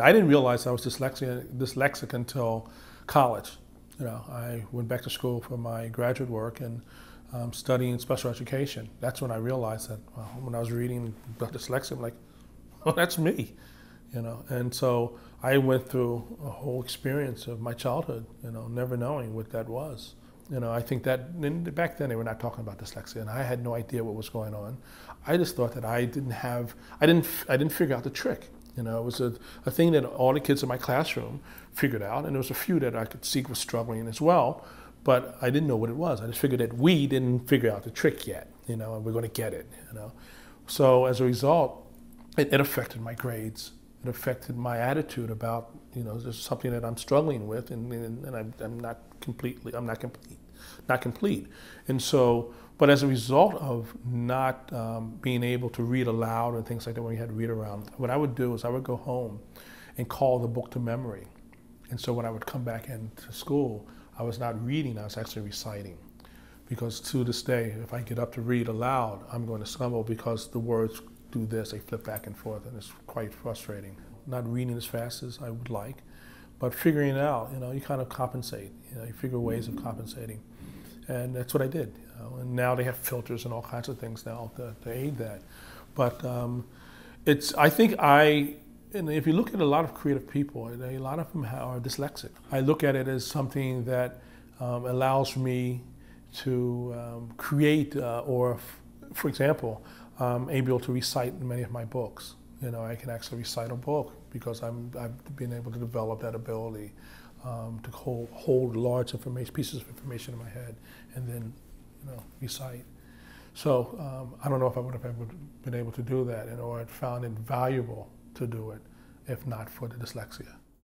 I didn't realize I was dyslexic until college. I went back to school for my graduate work and studying special education. That's when I realized that when I was reading about dyslexia, I'm like, oh, that's me. And so I went through a whole experience of my childhood, never knowing what that was. I think that back then they were not talking about dyslexia, and I had no idea what was going on. I just thought that I didn't figure out the trick. It was a thing that all the kids in my classroom figured out, and there was a few that I could see were struggling as well, but I didn't know what it was. I just figured that we didn't figure out the trick yet, and we're going to get it. So as a result, it affected my grades. It affected my attitude about, there's something that I'm struggling with, and I'm not complete. And so, but as a result of not being able to read aloud and things like that when we had read around, what I would do is I would go home and call the book to memory. And so when I would come back into school, I was not reading, I was actually reciting. Because to this day, if I get up to read aloud, I'm going to stumble because the words do this, they flip back and forth, and it's quite frustrating. Not reading as fast as I would like, but figuring it out, you kind of compensate. You figure ways of compensating. And that's what I did. And now they have filters and all kinds of things now to aid that. But and if you look at a lot of creative people, a lot of them are dyslexic. I look at it as something that allows me to create, or for example, I'm able to recite many of my books. I can actually recite a book because I've been able to develop that ability to hold large pieces of information in my head and then recite. So I don't know if I would have ever been able to do that, or I'd found it valuable to do it if not for the dyslexia.